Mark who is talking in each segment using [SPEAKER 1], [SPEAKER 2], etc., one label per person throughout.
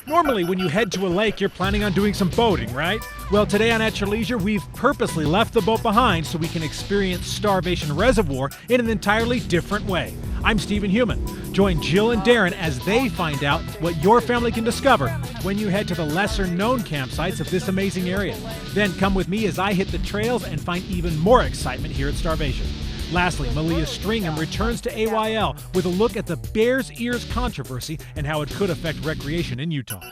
[SPEAKER 1] Normally, when you head to a lake, you're planning on doing some boating, right? Well, today on At Your Leisure, we've purposely left the boat behind so we can experience Starvation Reservoir in an entirely different way. I'm Stephen Heumann. Join Jill and Darren as they find out what your family can discover when you head to the lesser-known campsites of this amazing area. Then come with me as I hit the trails and find even more excitement here at Starvation. Lastly, Malia Stringham returns to AYL with a look at the Bears Ears controversy and how it could affect recreation in Utah.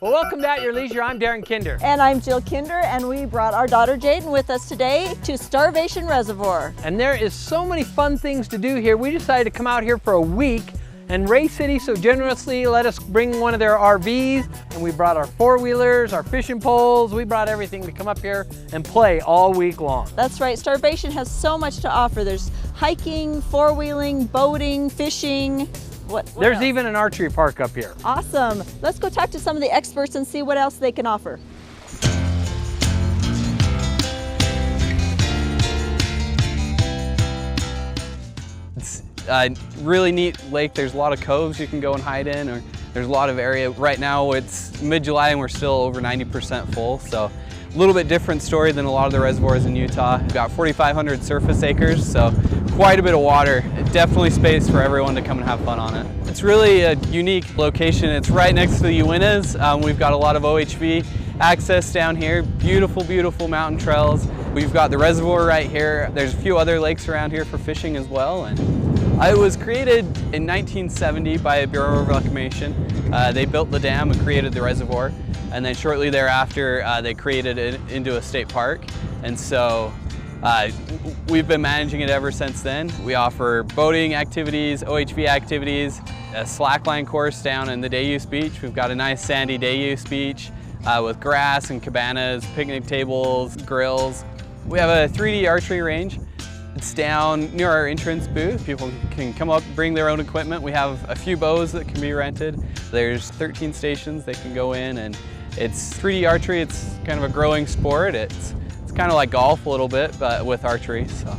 [SPEAKER 2] Well, welcome to At Your Leisure. I'm Darren Kinder.
[SPEAKER 3] And I'm Jill Kinder, and we brought our daughter Jaden with us today to Starvation Reservoir.
[SPEAKER 2] And there is so many fun things to do here. We decided to come out here for a week, and Ray City so generously let us bring one of their RVs, and we brought our four-wheelers, our fishing poles. We brought everything to come up here and play all week long.
[SPEAKER 3] That's right. Starvation has so much to offer. There's hiking, four-wheeling, boating, fishing. What
[SPEAKER 2] There's
[SPEAKER 3] else?
[SPEAKER 2] even an archery park up here.
[SPEAKER 3] Awesome. Let's go talk to some of the experts and see what else they can offer.
[SPEAKER 4] It's a really neat lake. There's a lot of coves you can go and hide in, or there's a lot of area. Right now it's mid-July and we're still over 90% full, so a little bit different story than a lot of the reservoirs in Utah. We've got 4,500 surface acres, so quite a bit of water. Definitely space for everyone to come and have fun on it. It's really a unique location. It's right next to the Uintas. We've got a lot of OHV access down here. Beautiful, beautiful mountain trails. We've got the reservoir right here. There's a few other lakes around here for fishing as well. And it was created in 1970 by a Bureau of Reclamation. They built the dam and created the reservoir. And then shortly thereafter, they created it into a state park. And so we've been managing it ever since then. We offer boating activities, OHV activities, a slackline course down in the day use beach. We've got a nice sandy day use beach with grass and cabanas, picnic tables, grills. We have a 3D archery range. It's down near our entrance booth. People can come up, bring their own equipment. We have a few bows that can be rented. There's 13 stations they can go in, and it's 3D archery. It's kind of a growing sport. It's kind of like golf a little bit, but with archery. So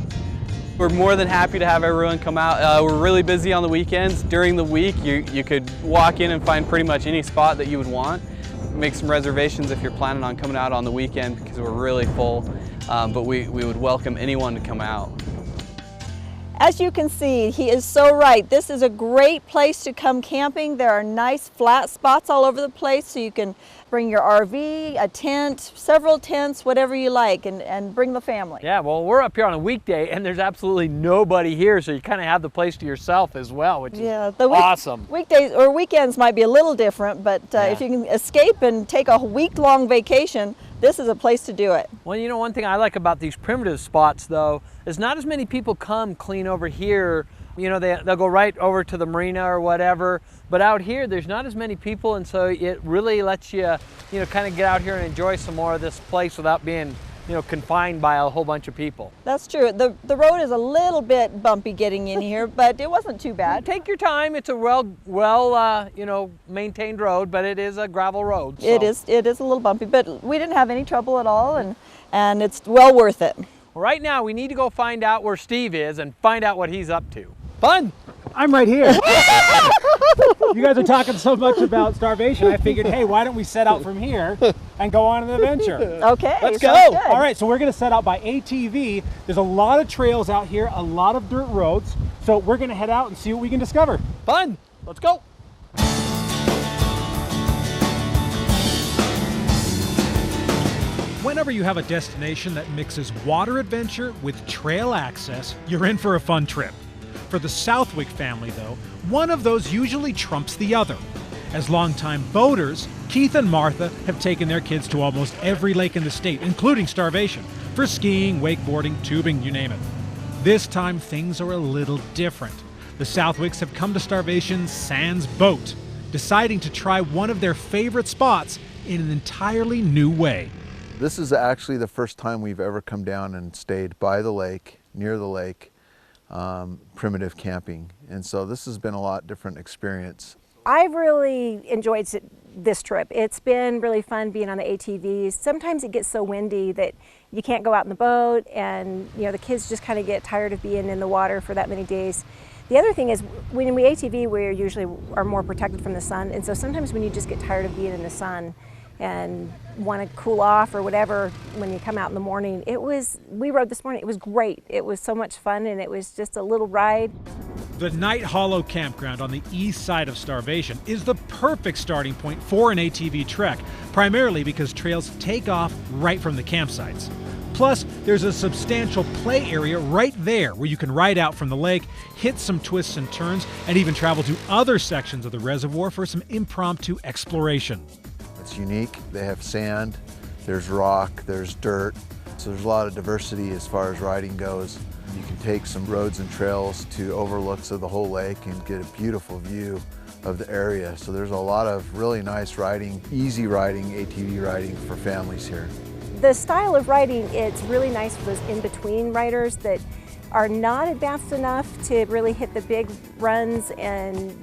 [SPEAKER 4] we're more than happy to have everyone come out. We're really busy on the weekends. During the week, you could walk in and find pretty much any spot that you would want. Make some reservations if you're planning on coming out on the weekend because we're really full, but we would welcome anyone to come out.
[SPEAKER 3] As you can see, he is so right. This is a great place to come camping. There are nice flat spots all over the place, so you can bring your RV, a tent, several tents, whatever you like, and bring the family.
[SPEAKER 2] Yeah, well, we're up here on a weekday and there's absolutely nobody here, so you kind of have the place to yourself as well, which is awesome.
[SPEAKER 3] Weekdays or weekends might be a little different, but if you can escape and take a week-long vacation, this is a place to do it.
[SPEAKER 2] Well, you know, one thing I like about these primitive spots, though, is not as many people come clean over here. You know, they'll go right over to the marina or whatever, but out here there's not as many people, and so it really lets you, you know, kind of get out here and enjoy some more of this place without being, you know, confined by a whole bunch of people.
[SPEAKER 3] That's true. The road is a little bit bumpy getting in here, but it wasn't too bad.
[SPEAKER 2] Take your time. It's a well you know, maintained road, but it is a gravel road. So.
[SPEAKER 3] It is a little bumpy, but we didn't have any trouble at all, and it's well worth it.
[SPEAKER 2] Well, right now we need to go find out where Steve is and find out what he's up to.
[SPEAKER 1] Fun! I'm right here. You guys are talking so much about starvation, I figured, hey, why don't we set out from here and go on an adventure?
[SPEAKER 3] Okay,
[SPEAKER 1] let's go. All right, so we're going to set out by ATV. There's a lot of trails out here, a lot of dirt roads, so we're going to head out and see what we can discover.
[SPEAKER 2] Fun! Let's go!
[SPEAKER 1] Whenever you have a destination that mixes water adventure with trail access, you're in for a fun trip. For the Southwick family, though, one of those usually trumps the other. As longtime boaters, Keith and Martha have taken their kids to almost every lake in the state, including Starvation, for skiing, wakeboarding, tubing, you name it. This time, things are a little different. The Southwicks have come to Starvation's Sands Boat, deciding to try one of their favorite spots in an entirely new way.
[SPEAKER 5] This is actually the first time we've ever come down and stayed by the lake, near the lake, primitive camping. And so this has been a lot different experience.
[SPEAKER 6] I've really enjoyed this trip. It's been really fun being on the ATVs. Sometimes it gets so windy that you can't go out in the boat, and the kids just kind of get tired of being in the water for that many days. The other thing is, when we ATV, we usually are more protected from the sun, and so sometimes when you just get tired of being in the sun and want to cool off or whatever, when you come out in the morning, we rode this morning, it was great. It was so much fun, and it was just a little ride.
[SPEAKER 1] The Night Hollow campground on the east side of Starvation is the perfect starting point for an ATV trek, primarily because trails take off right from the campsites. Plus, there's a substantial play area right there where you can ride out from the lake, hit some twists and turns, and even travel to other sections of the reservoir for some impromptu exploration.
[SPEAKER 5] It's unique. They have sand, there's rock, there's dirt, so there's a lot of diversity as far as riding goes. You can take some roads and trails to overlooks of the whole lake and get a beautiful view of the area. So there's a lot of really nice riding, easy riding, ATV riding for families here.
[SPEAKER 6] The style of riding, it's really nice for those in-between riders that are not advanced enough to really hit the big runs,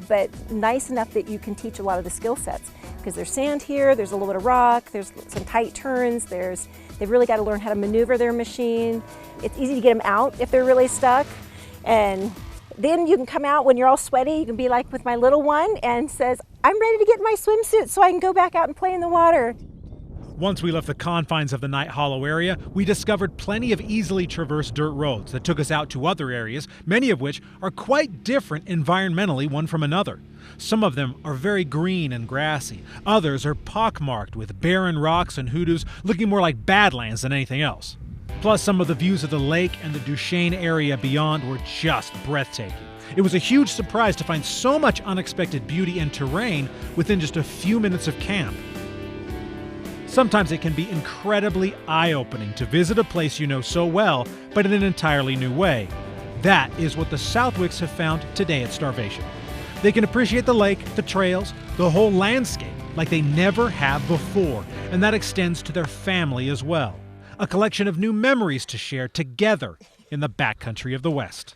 [SPEAKER 6] but nice enough that you can teach a lot of the skill sets. Because there's sand here, there's a little bit of rock, there's some tight turns, they've really got to learn how to maneuver their machine. It's easy to get them out if they're really stuck. And then you can come out when you're all sweaty, you can be like with my little one and says, I'm ready to get in my swimsuit so I can go back out and play in the water.
[SPEAKER 1] Once we left the confines of the Night Hollow area, we discovered plenty of easily traversed dirt roads that took us out to other areas, many of which are quite different environmentally one from another. Some of them are very green and grassy. Others are pockmarked with barren rocks and hoodoos looking more like badlands than anything else. Plus, some of the views of the lake and the Duchesne area beyond were just breathtaking. It was a huge surprise to find so much unexpected beauty and terrain within just a few minutes of camp. Sometimes it can be incredibly eye-opening to visit a place you know so well, but in an entirely new way. That is what the Southwicks have found today at Starvation. They can appreciate the lake, the trails, the whole landscape like they never have before, and that extends to their family as well. A collection of new memories to share together in the backcountry of the West.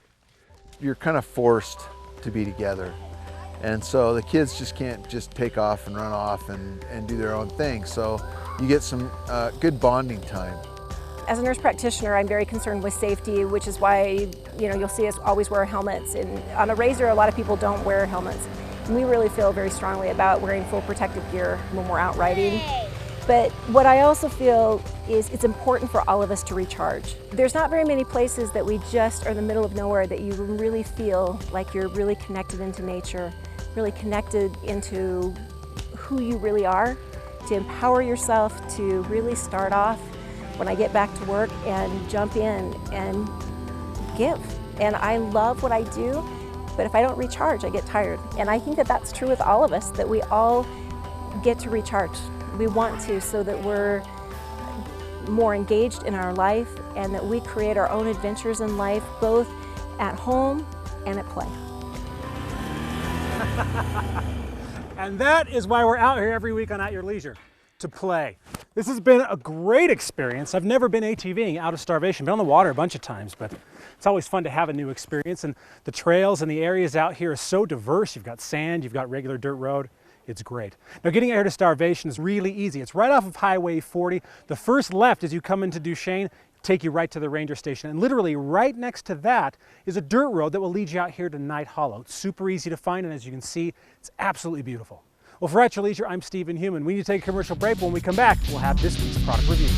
[SPEAKER 5] You're kind of forced to be together. And so the kids just can't just take off and run off and do their own thing. So you get some good bonding time.
[SPEAKER 6] As a nurse practitioner, I'm very concerned with safety, which is why you'll see us always wear helmets. And on a razor, a lot of people don't wear helmets. And we really feel very strongly about wearing full protective gear when we're out riding. But what I also feel is it's important for all of us to recharge. There's not very many places that we just are in the middle of nowhere that you really feel like you're really connected into nature, really connected into who you really are, to empower yourself to really start off when I get back to work and jump in and give. And I love what I do, but if I don't recharge, I get tired. And I think that that's true with all of us, that we all get to recharge. We want to, so that we're more engaged in our life and that we create our own adventures in life, both at home and at play.
[SPEAKER 1] And that is why we're out here every week on At Your Leisure, to play. This has been a great experience. I've never been ATVing out of Starvation, been on the water a bunch of times, but it's always fun to have a new experience. And the trails and the areas out here are so diverse. You've got sand, you've got regular dirt road. It's great. Now, getting out here to Starvation is really easy. It's right off of Highway 40. The first left as you come into Duchesne take you right to the ranger station. And literally right next to that is a dirt road that will lead you out here to Night Hollow. It's super easy to find, and as you can see, it's absolutely beautiful. Well, for At Your Leisure, I'm Stephen Human. We need to take a commercial break. When we come back, we'll have this week's product review.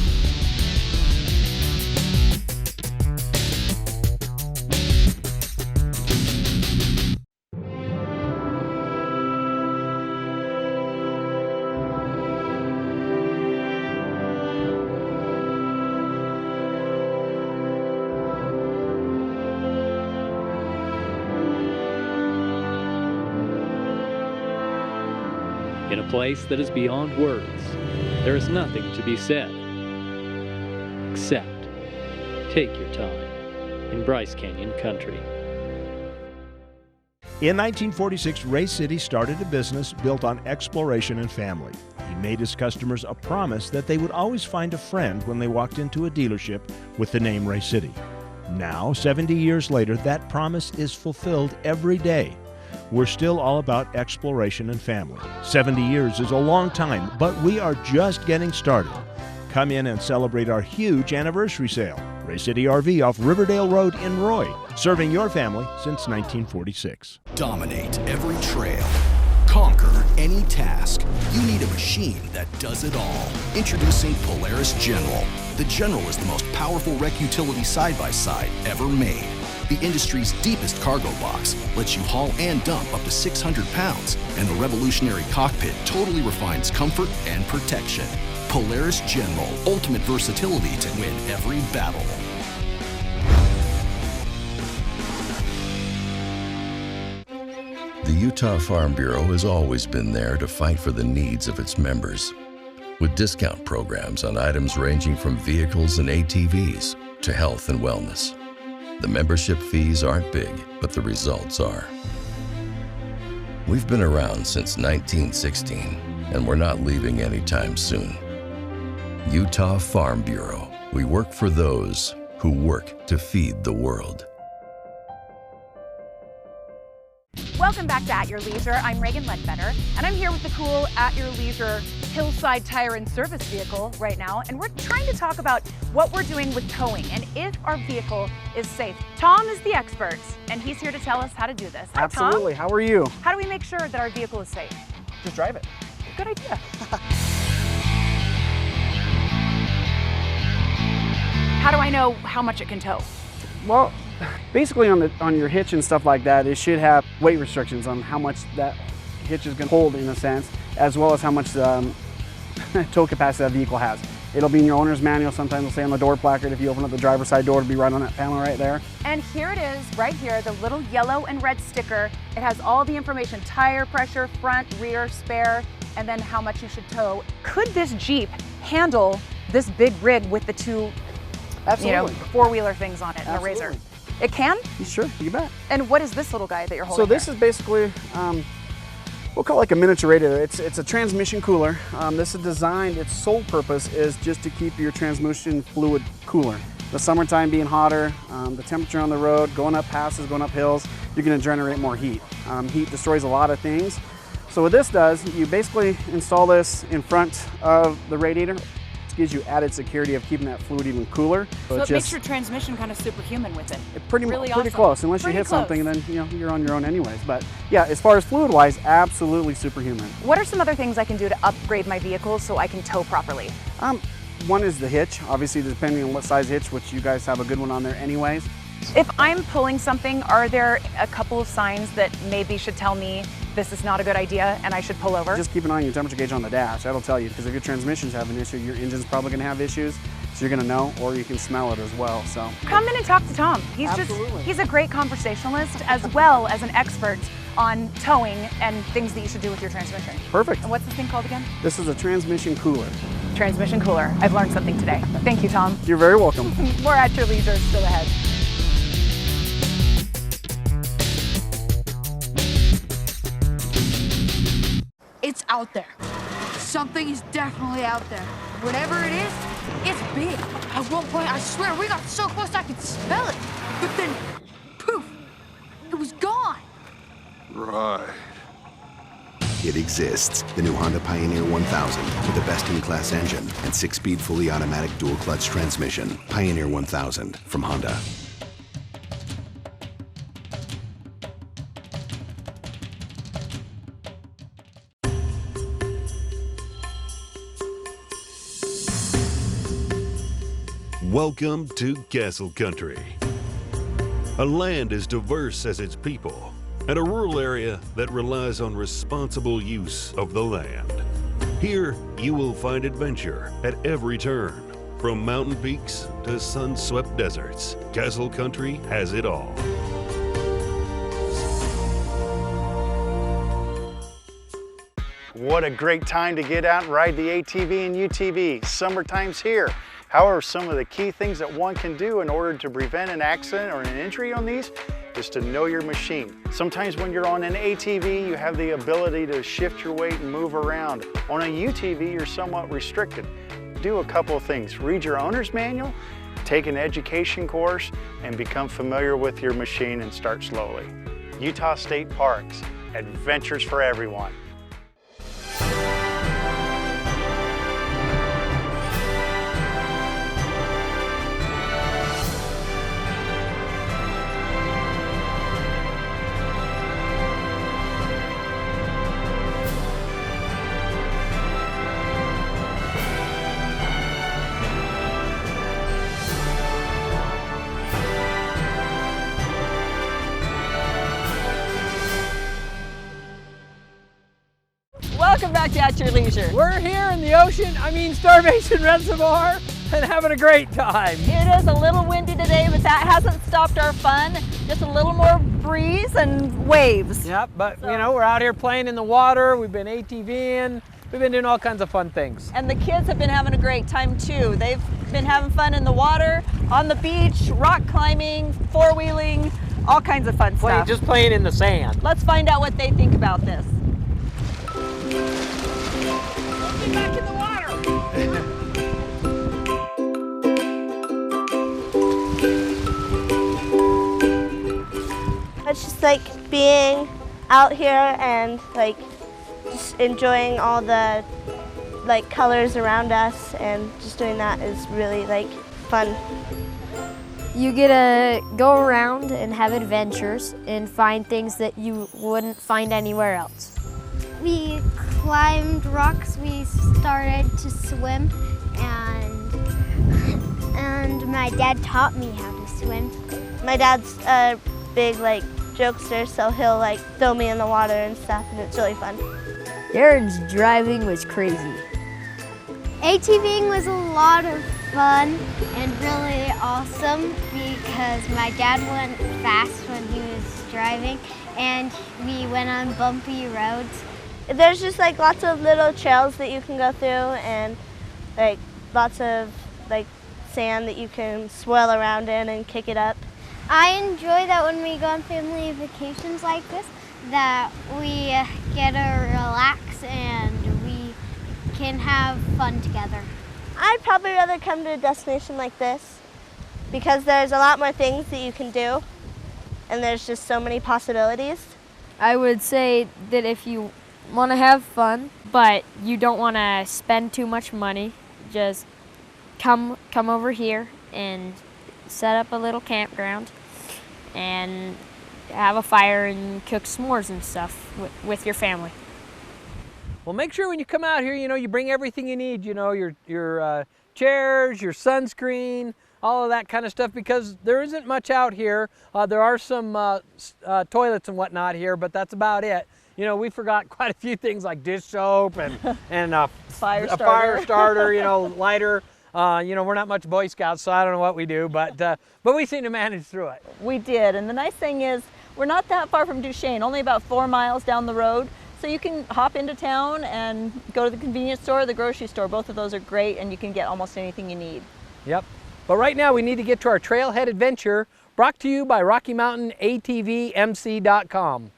[SPEAKER 7] In a place that is beyond words, there is nothing to be said, except take your time in Bryce Canyon country.
[SPEAKER 8] In 1946, Ray City started a business built on exploration and family. He made his customers a promise that they would always find a friend when they walked into a dealership with the name Ray City. Now, 70 years later, that promise is fulfilled every day. We're still all about exploration and family. 70 years is a long time, but we are just getting started. Come in and celebrate our huge anniversary sale. Ray City RV off Riverdale Road in Roy, serving your family since 1946.
[SPEAKER 9] Dominate every trail. Conquer any task. You need a machine that does it all. Introducing Polaris General. The General is the most powerful wreck utility side-by-side ever made. The industry's deepest cargo box lets you haul and dump up to 600 pounds, and the revolutionary cockpit totally refines comfort and protection. Polaris General, ultimate versatility to win every battle.
[SPEAKER 10] The Utah Farm Bureau has always been there to fight for the needs of its members, with discount programs on items ranging from vehicles and ATVs to health and wellness. The membership fees aren't big, but the results are. We've been around since 1916, and we're not leaving anytime soon. Utah Farm Bureau. We work for those who work to feed the world.
[SPEAKER 11] Welcome back to At Your Leisure. I'm Reagan Ledbetter, and I'm here with the cool At Your Leisure Hillside Tire and Service vehicle right now, and we're trying to talk about what we're doing with towing and if our vehicle is safe. Tom is the expert, and he's here to tell us how to do this. Hi,
[SPEAKER 12] Absolutely.
[SPEAKER 11] Tom.
[SPEAKER 12] How are you?
[SPEAKER 11] How do we make sure that our vehicle is safe?
[SPEAKER 12] Just drive it.
[SPEAKER 11] Good idea. How do I know how much it can tow?
[SPEAKER 12] Well, basically on your hitch and stuff like that, it should have weight restrictions on how much that hitch is going to hold in a sense, as well as how much tow capacity that vehicle has. It'll be in your owner's manual. Sometimes it'll say on the door placard, if you open up the driver's side door, it'll be right on that panel right there.
[SPEAKER 11] And here it is, right here, the little yellow and red sticker. It has all the information: tire pressure, front, rear, spare, and then how much you should tow. Could this Jeep handle this big rig with the two four-wheeler things on it, and a Razor? It can?
[SPEAKER 12] Sure, you bet.
[SPEAKER 11] And what is this little guy that you're holding?
[SPEAKER 12] So this is basically, we'll call it like a miniature radiator. It's a transmission cooler. This is designed, its sole purpose is just to keep your transmission fluid cooler. The summertime being hotter, the temperature on the road, going up passes, going up hills, you're gonna generate more heat. Heat destroys a lot of things. So what this does, you basically install this in front of the radiator. Gives you added security of keeping that fluid even cooler.
[SPEAKER 11] So it makes your transmission kind of superhuman with it.
[SPEAKER 12] Pretty close, unless you hit something, and then you're on your own anyways. But yeah, as far as fluid-wise, absolutely superhuman.
[SPEAKER 11] What are some other things I can do to upgrade my vehicle so I can tow properly?
[SPEAKER 12] One is the hitch, obviously depending on what size hitch, which you guys have a good one on there anyways.
[SPEAKER 11] If I'm pulling something, are there a couple of signs that maybe should tell me this is not a good idea and I should pull over?
[SPEAKER 12] Just keep an eye on your temperature gauge on the dash. That'll tell you, because if your transmission's having an issue, your engine's probably going to have issues. So you're going to know, or you can smell it as well. So
[SPEAKER 11] come in and talk to Tom. He's a great conversationalist as well as an expert on towing and things that you should do with your transmission.
[SPEAKER 12] Perfect.
[SPEAKER 11] And what's this thing called again?
[SPEAKER 12] This is a transmission cooler.
[SPEAKER 11] Transmission cooler. I've learned something today. Thank you, Tom.
[SPEAKER 12] You're very welcome.
[SPEAKER 11] More At Your Leisure still ahead.
[SPEAKER 13] It's out there. Something is definitely out there. Whatever it is, it's big. At one point, I swear, we got so close I could smell it. But then, poof, it was gone.
[SPEAKER 14] Right.
[SPEAKER 15] It exists. The new Honda Pioneer 1000 with a best-in-class engine and 6-speed fully automatic dual-clutch transmission. Pioneer 1000 from Honda.
[SPEAKER 14] Welcome to Castle Country, a land as diverse as its people, and a rural area that relies on responsible use of the land. Here, you will find adventure at every turn. From mountain peaks to sun-swept deserts, Castle Country has it all.
[SPEAKER 16] What a great time to get out and ride the ATV and UTV. Summertime's here. However, some of the key things that one can do in order to prevent an accident or an injury on these is to know your machine. Sometimes when you're on an ATV, you have the ability to shift your weight and move around. On a UTV, you're somewhat restricted. Do a couple of things. Read your owner's manual, take an education course, and become familiar with your machine and start slowly. Utah State Parks, adventures for everyone.
[SPEAKER 3] Welcome back to At Your Leisure.
[SPEAKER 2] We're here in the ocean, Starvation Reservoir, and having a great time.
[SPEAKER 3] It is a little windy today, but that hasn't stopped our fun. Just a little more breeze and waves.
[SPEAKER 2] Yep, but we're out here playing in the water. We've been ATVing. We've been doing all kinds of fun things.
[SPEAKER 3] And the kids have been having a great time too. They've been having fun in the water, on the beach, rock climbing, four-wheeling, all kinds of fun stuff.
[SPEAKER 2] Just playing in the sand.
[SPEAKER 3] Let's find out what they think about this.
[SPEAKER 2] Get back in the water.
[SPEAKER 17] It's just like being out here and like just enjoying all the like colors around us, and just doing that is really like fun.
[SPEAKER 18] You get to go around and have adventures and find things that you wouldn't find anywhere else.
[SPEAKER 19] We climbed rocks, we started to swim, and my dad taught me how to swim.
[SPEAKER 17] My dad's a big like jokester, so he'll like throw me in the water and stuff, and it's really fun.
[SPEAKER 18] Darren's driving was crazy.
[SPEAKER 19] ATVing was a lot of fun and really awesome because my dad went fast when he was driving, and we went on bumpy roads.
[SPEAKER 17] There's just like lots of little trails that you can go through, and like lots of like sand that you can swirl around in and kick it up.
[SPEAKER 19] I enjoy that when we go on family vacations like this, that we get to relax and we can have fun together.
[SPEAKER 17] I'd probably rather come to a destination like this because there's a lot more things that you can do, and there's just so many possibilities.
[SPEAKER 18] I would say that if you want to have fun, but you don't want to spend too much money, just come over here and set up a little campground and have a fire and cook s'mores and stuff with your family.
[SPEAKER 2] Well, make sure when you come out here, you bring everything you need, your chairs, your sunscreen, all of that kind of stuff, because there isn't much out here. There are some toilets and whatnot here, but that's about it. We forgot quite a few things like dish soap and a fire starter, lighter. We're not much Boy Scouts, so I don't know what we do, but we seem to manage through it.
[SPEAKER 3] We did, and the nice thing is we're not that far from Duchesne, only about 4 miles down the road. So you can hop into town and go to the convenience store or the grocery store. Both of those are great, and you can get almost anything you need.
[SPEAKER 2] Yep. But right now we need to get to our trailhead adventure, brought to you by RockyMountainATVMC.com.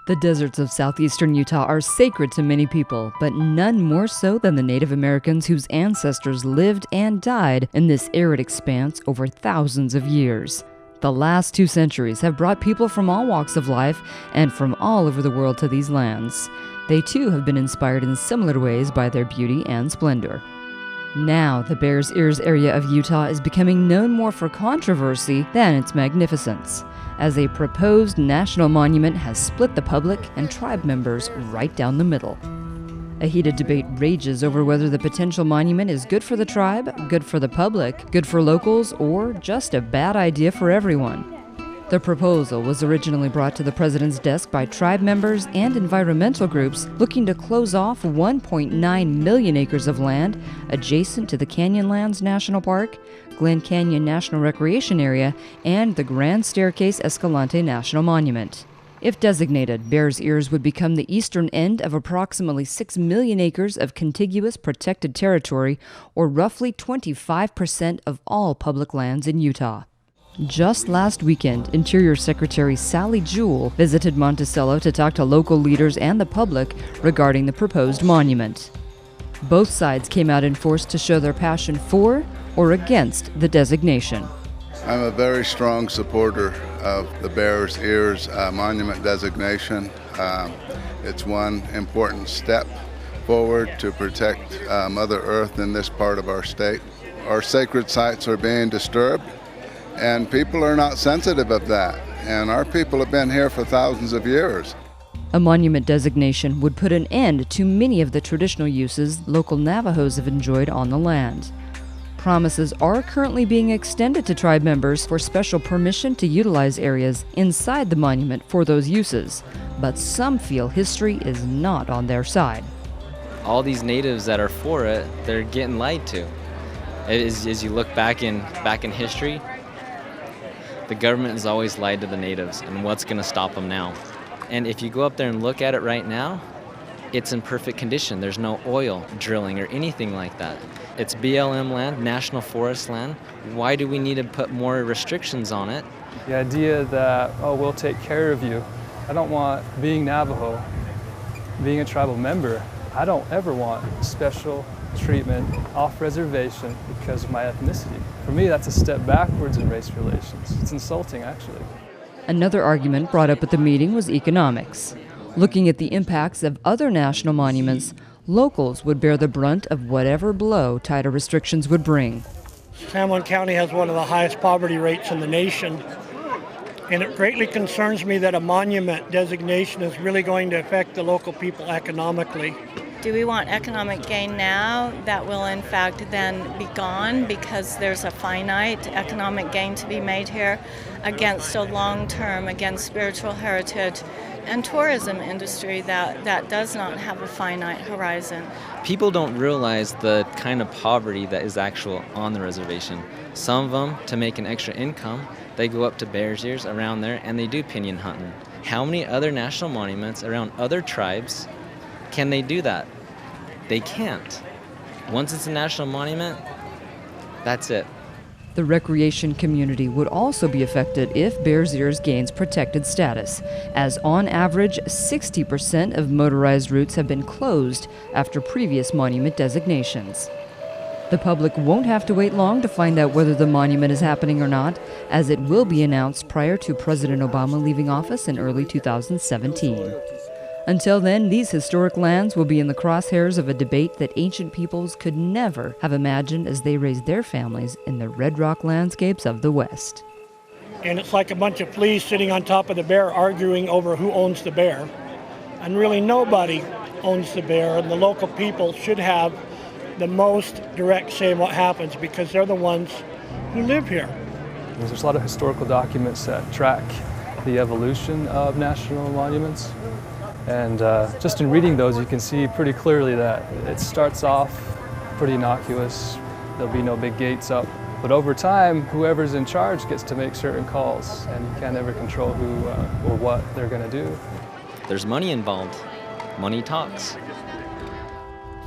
[SPEAKER 20] The deserts of southeastern Utah are sacred to many people, but none more so than the Native Americans whose ancestors lived and died in this arid expanse over thousands of years. The last 2 centuries have brought people from all walks of life and from all over the world to these lands. They too have been inspired in similar ways by their beauty and splendor. Now, the Bears Ears area of Utah is becoming known more for controversy than its magnificence, as a proposed national monument has split the public and tribe members right down the middle. A heated debate rages over whether the potential monument is good for the tribe, good for the public, good for locals, or just a bad idea for everyone. The proposal was originally brought to the president's desk by tribe members and environmental groups looking to close off 1.9 million acres of land adjacent to the Canyonlands National Park, Glen Canyon National Recreation Area, and the Grand Staircase Escalante National Monument. If designated, Bears Ears would become the eastern end of approximately 6 million acres of contiguous protected territory, or roughly 25% of all public lands in Utah. Just last weekend, Interior Secretary Sally Jewell visited Monticello to talk to local leaders and the public regarding the proposed monument. Both sides came out in force to show their passion for or against the designation.
[SPEAKER 21] I'm a very strong supporter of the Bears Ears monument designation. It's one important step forward to protect Mother Earth in this part of our state. Our sacred sites are being disturbed, and people are not sensitive of that. And our people have been here for thousands of years.
[SPEAKER 20] A monument designation would put an end to many of the traditional uses local Navajos have enjoyed on the land. Promises are currently being extended to tribe members for special permission to utilize areas inside the monument for those uses, but some feel history is not on their side.
[SPEAKER 22] All these natives that are for it, they're getting lied to. As you look back in history, the government has always lied to the natives, and what's going to stop them now? And if you go up there and look at it right now, it's in perfect condition. There's no oil drilling or anything like that. It's BLM land, National Forest land. Why do we need to put more restrictions on it?
[SPEAKER 23] The idea that, oh, we'll take care of you. I don't want, being Navajo, being a tribal member, I don't ever want special treatment off reservation because of my ethnicity. For me, that's a step backwards in race relations. It's insulting, actually.
[SPEAKER 20] Another argument brought up at the meeting was economics. Looking at the impacts of other national monuments, locals would bear the brunt of whatever blow tighter restrictions would bring.
[SPEAKER 24] San Juan County has one of the highest poverty rates in the nation, and it greatly concerns me that a monument designation is really going to affect the local people economically.
[SPEAKER 25] Do we want economic gain now that will in fact then be gone because there's a finite economic gain to be made here against a long-term, against spiritual heritage and tourism industry that does not have a finite horizon?
[SPEAKER 22] People don't realize the kind of poverty that is actual on the reservation. Some of them, to make an extra income, they go up to Bears Ears around there and they do pinyon hunting. How many other national monuments around other tribes can they do that? They can't. Once it's a national monument, that's it.
[SPEAKER 20] The recreation community would also be affected if Bears Ears gains protected status, as on average 60% of motorized routes have been closed after previous monument designations. The public won't have to wait long to find out whether the monument is happening or not, as it will be announced prior to President Obama leaving office in early 2017. Until then, these historic lands will be in the crosshairs of a debate that ancient peoples could never have imagined as they raised their families in the red rock landscapes of the West.
[SPEAKER 24] And it's like a bunch of fleas sitting on top of the bear arguing over who owns the bear. And really nobody owns the bear, and the local people should have the most direct say in what happens because they're the ones who live here.
[SPEAKER 23] There's a lot of historical documents that track the evolution of national monuments. And just in reading those, you can see pretty clearly that it starts off pretty innocuous. There'll be no big gates up. But over time, whoever's in charge gets to make certain calls, and you can't ever control who or what they're going to do.
[SPEAKER 22] There's money involved. Money talks.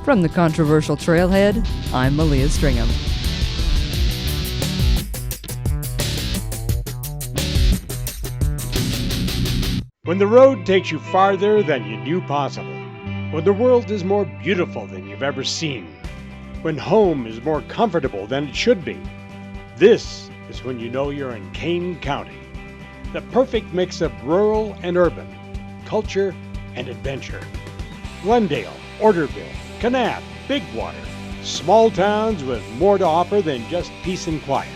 [SPEAKER 20] From the controversial trailhead, I'm Malia Stringham.
[SPEAKER 26] When the road takes you farther than you knew possible, when the world is more beautiful than you've ever seen, when home is more comfortable than it should be, this is when you know you're in Kane County. The perfect mix of rural and urban, culture and adventure. Glendale, Orderville, Kanab, Bigwater, small towns with more to offer than just peace and quiet.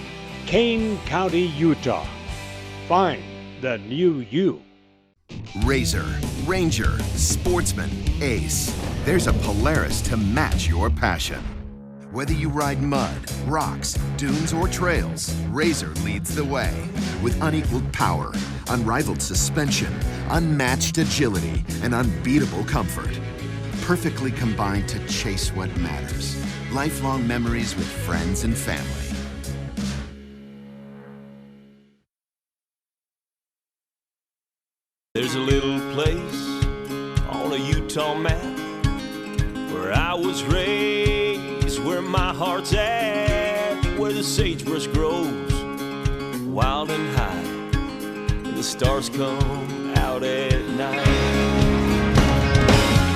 [SPEAKER 26] Kane County, Utah. Find the new you.
[SPEAKER 27] Razor, Ranger, Sportsman, Ace. There's a Polaris to match your passion. Whether you ride mud, rocks, dunes, or trails, Razor leads the way. With unequaled power, unrivaled suspension, unmatched agility, and unbeatable comfort. Perfectly combined to chase what matters. Lifelong memories with friends and family.
[SPEAKER 28] There's
[SPEAKER 1] There's a little place on a Utah map where I was raised, where my heart's at, where the sagebrush grows wild and high, and the stars come out at night.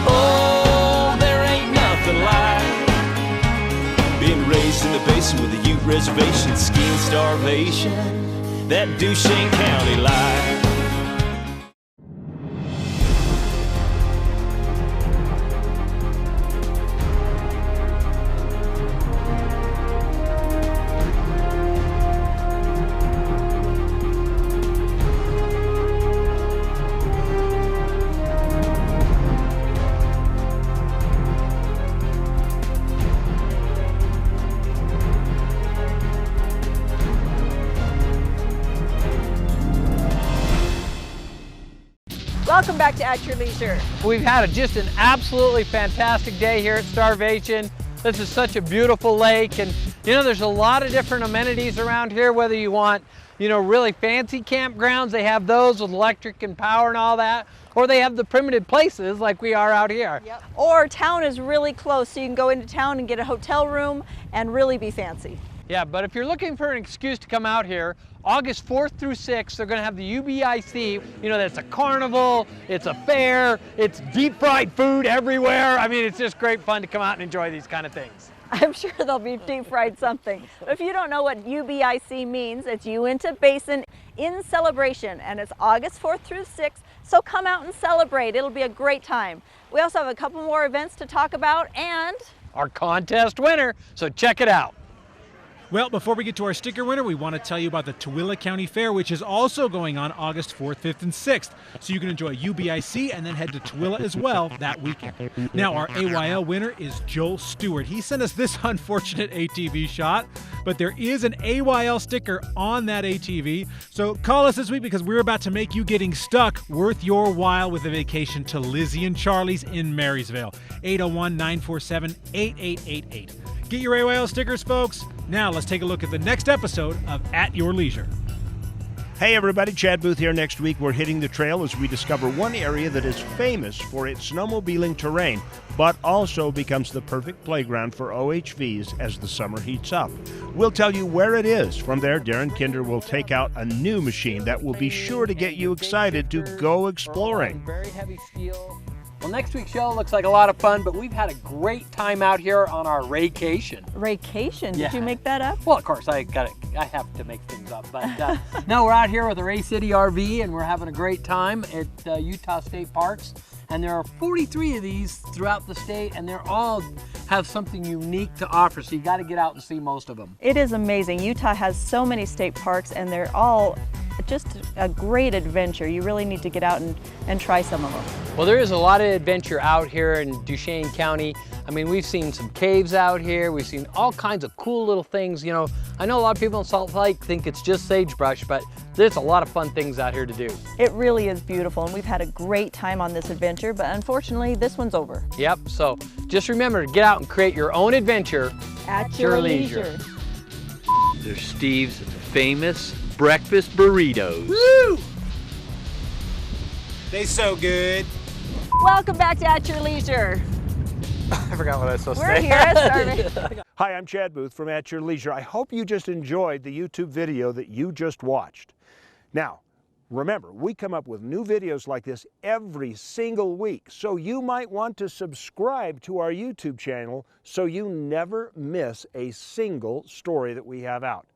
[SPEAKER 1] Oh, there ain't nothing like being raised in the basin with a Ute reservation, skiing starvation, that Duchesne County life.
[SPEAKER 3] Welcome back to At Your Leisure.
[SPEAKER 2] We've had just an absolutely fantastic day here at Starvation. This is such a beautiful lake, and you know, there's a lot of different amenities around here, whether you want, you know, really fancy campgrounds, they have those with electric and power and all that, or they have the primitive places like we are out here.
[SPEAKER 3] Yep. Or town is really close, so you can go into town and get a hotel room and really be fancy.
[SPEAKER 2] Yeah, but if you're looking for an excuse to come out here, August 4th through 6th, they're going to have the UBIC. You know, that's a carnival, it's a fair, it's deep fried food everywhere. I mean, it's just great fun to come out and enjoy these kind of things.
[SPEAKER 3] I'm sure they'll be deep fried something. But if you don't know what UBIC means, it's Uinta Basin in Celebration, and it's August 4th through 6th, so come out and celebrate. It'll be a great time. We also have a couple more events to talk about and
[SPEAKER 2] our contest winner, so check it out.
[SPEAKER 4] Well, before we get to our sticker winner, we want to tell you about the Tooele County Fair, which is also going on August 4th, 5th, and 6th. So you can enjoy UBIC and then head to Tooele as well that weekend. Now, our AYL winner is Joel Stewart. He sent us this unfortunate ATV shot, but there is an AYL sticker on that ATV. So call us this week because we're about to make you getting stuck worth your while with a vacation to Lizzie and Charlie's in Marysville. 801-947-8888. Get your AYL stickers, folks. Now let's take a look at the next episode of At Your Leisure.
[SPEAKER 26] Hey everybody, Chad Booth here. Next week we're hitting the trail as we discover one area that is famous for its snowmobiling terrain, but also becomes the perfect playground for OHVs as the summer heats up. We'll tell you where it is. From there, Darren Kinder will take out a new machine that will be sure to get you excited to go exploring.
[SPEAKER 2] Very heavy steel. Well, next week's show looks like a lot of fun, but we've had a great time out here on our Raycation.
[SPEAKER 3] Raycation?
[SPEAKER 2] Yeah.
[SPEAKER 3] Did you make that up?
[SPEAKER 2] Well, of course, I have to make things up. But no, we're out here with the Ray City RV, and we're having a great time at Utah State Parks. And there are 43 of these throughout the state, and they're all have something unique to offer, so you got to get out and see most of them.
[SPEAKER 3] It is amazing. Utah has so many state parks, and they're all just a great adventure. You really need to get out and try some of them.
[SPEAKER 2] Well, there is a lot of adventure out here in Duchesne County. I mean, we've seen some caves out here. We've seen all kinds of cool little things. You know, I know a lot of people in Salt Lake think it's just sagebrush, but there's a lot of fun things out here to do.
[SPEAKER 3] It really is beautiful, and we've had a great time on this adventure, but unfortunately, this one's over.
[SPEAKER 2] Yep, so just remember to get out and create your own adventure
[SPEAKER 3] at your leisure.
[SPEAKER 5] There's Steve's famous breakfast burritos.
[SPEAKER 3] Woo!
[SPEAKER 4] They so good.
[SPEAKER 3] Welcome back to At Your Leisure.
[SPEAKER 2] I forgot what I was supposed to
[SPEAKER 3] We're
[SPEAKER 2] say.
[SPEAKER 3] here at Starvation.
[SPEAKER 26] Hi, I'm Chad Booth from At Your Leisure. I hope you just enjoyed the YouTube video that you just watched. Now, remember, we come up with new videos like this every single week, so you might want to subscribe to our YouTube channel so you never miss a single story that we have out.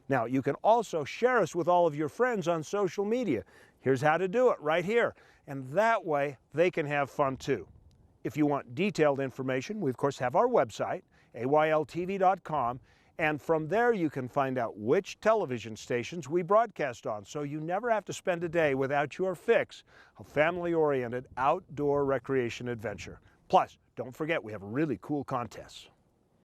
[SPEAKER 26] Now, you can also share us with all of your friends on social media. Here's how to do it right here. And that way, they can have fun too. If you want detailed information, we of course have our website, AYLTV.com, and from there you can find out which television stations we broadcast on, so you never have to spend a day without your fix of family-oriented outdoor recreation adventure. Plus, don't forget we have really cool contests.